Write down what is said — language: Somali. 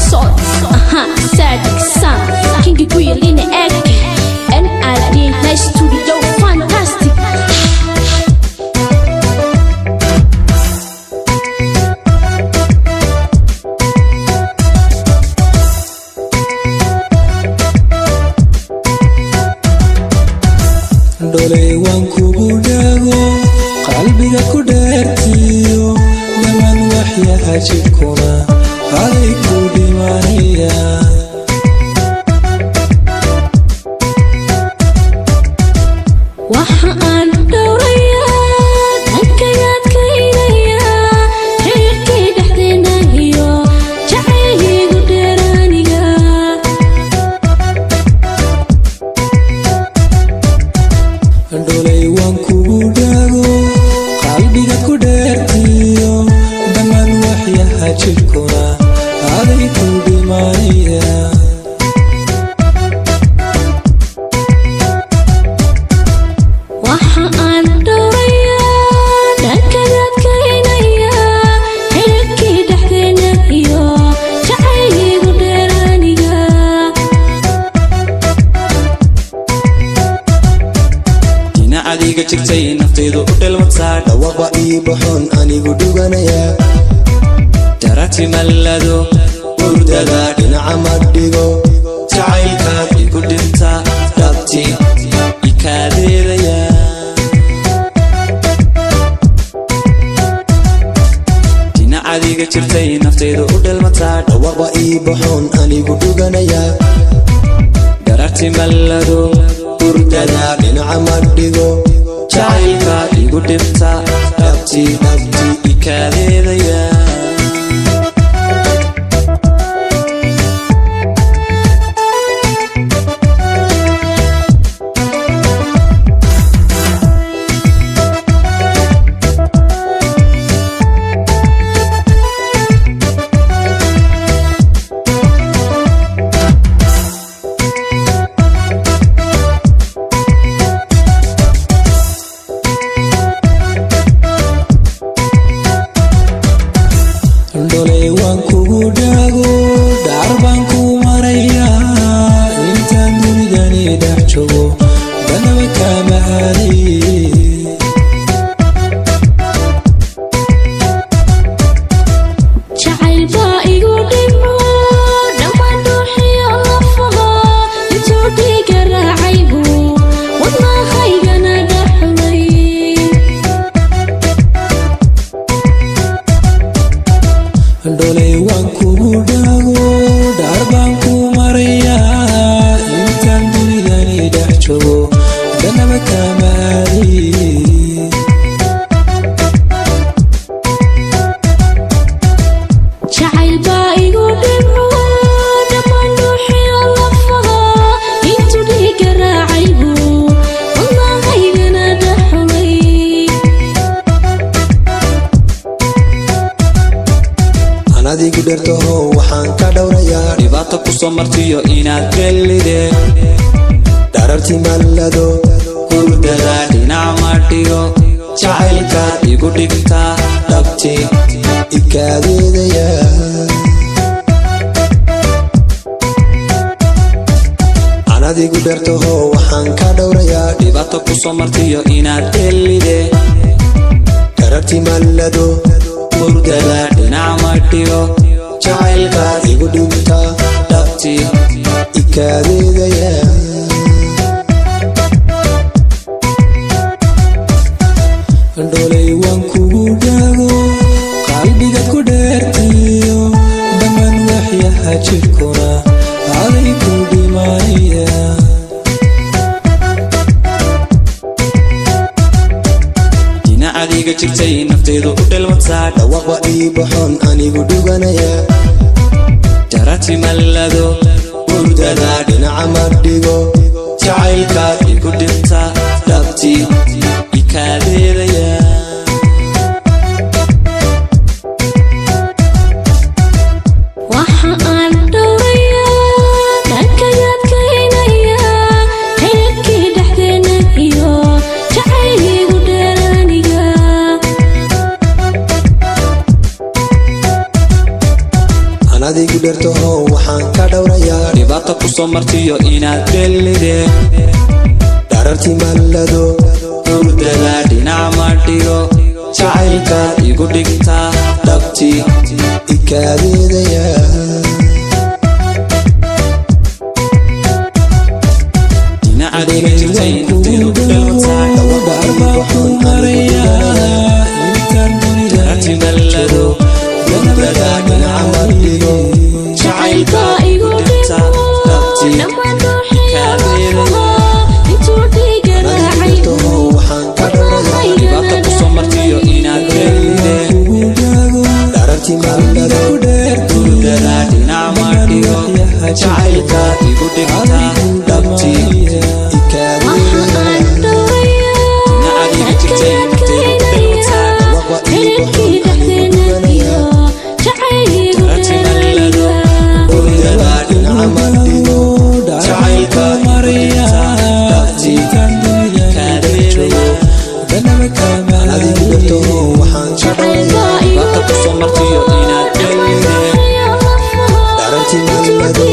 soul. Sadik Sam, King Queen in the egg. NRD, nice studio, fantastic. Dolay waan kugu dhago qalbiga ku dheertiyo dhamaan waxyaha jirkuna aday ku dhimanaya waxa aan dhowrayaa halkayaad kaynayaa xiriirkii dhexdeena iyo jacaylkaygu dheeraaniga Dolay waan kugu dhago qalbiga ku dheertiyo dhamaan waxyaha jirkuna aday ku dhimanaya waxa aan dhowrayaa halkayaad kaynayaa xiriirkii dhexdeena iyo jacaylkaygu dheeraaniga adiga jirtay naftaydu u dhalwataa dhawaqa ii baxoon anigu dhuganaya darati mallado hurdada dhinaca ma dhigo jacaylkaad igu dhinta dhabti ikaadeedaya adiga jirtay naftaydu u dhalwataa dhawaqa ii baxoon anigu dhuganaya darati mallado hurdada dhinaca ma dhigo jacaylkaad igu dhinta dhabti ikaadeedaya Dolay waan kugu dhago dhaar baan ku marayaa intaan dunidani dhex joogo danaba kama aaday jacayl baa igu dhimo dhammaan ruuxiyo lafaha intuu dhiiga raacaybu wadnahaygana dhaxlay Dolay waan kugu dhago dhaar baan ku marayaa intaan dunidani dhex joogo danaba kama aaday jacayl baa igu dhimo dhammaan ruuxiyo lafaha intuu dhiiga raacaybu wadnahaygana dhaxlay adigu dhertaho waxaan ka dhowrayaa dhibaato ku soo martiyo inaad gelide dhararti mallado hurdada dhinac ma dhigo jacaylkaad igu dhigta dhabti ikaadeedaya adigu dhertaho waxaan ka dhowrayaa dhibaato ku soo martiyo inaad gelide dhararti mallado hurdada dhinac ma dhigo jacaylkaad igu dhigta dhabti ikaadeedaya Dolay waan kugu dhago qalbiga ku dheertiyo dhamaan waxyaha jirkuna aday ku dhimanaya adiga jirtay naftaydu u dhalwataa dhawaqa ii baxoon anigu dhuganaya darati mallado hurdada dhinaca ma dhigo jacaylkaad igu dhinta dhabti ikaadeedaya waxa aan dhowrayaa halkayaad kaynayaa xiriirkii dhexdeena iyo jacaylkaygu dheeraaniga adigu dhertaho waxaan ka dhowrayaa dhibaato ku soo martiyo inaad dhelideen dharartii mallado hurdada dhinac ma dhigo jacaylkaad igu dhigtaa dhabtii ikaadeedaya dhinacaadiga jirtay nafteedu ku dhalwataa waxaan marayaa intaan darartii mallado hurdada dhinac ma dhigo jacaylkaad igu dhigtaa dhabtii ikaadeedaya waxaan ka dhowrayaa dhibaato ku soo martiyo inaad dhelideen dharartii mallado hurdada dhinac ma dhigo jacaylkaad igu dhigtaa dhabtii dhinacaadiga jirtay nafteedu ku dhalwataa darartii mallado hurdada dhinac ma dhigo jacaylkaad igu dhigtaa dhabtii ikaadeedaya adigu dhertaho waxaan ka dhowrayaa dhibaato ku soo martiyo inaad dhelideen dharartii mallado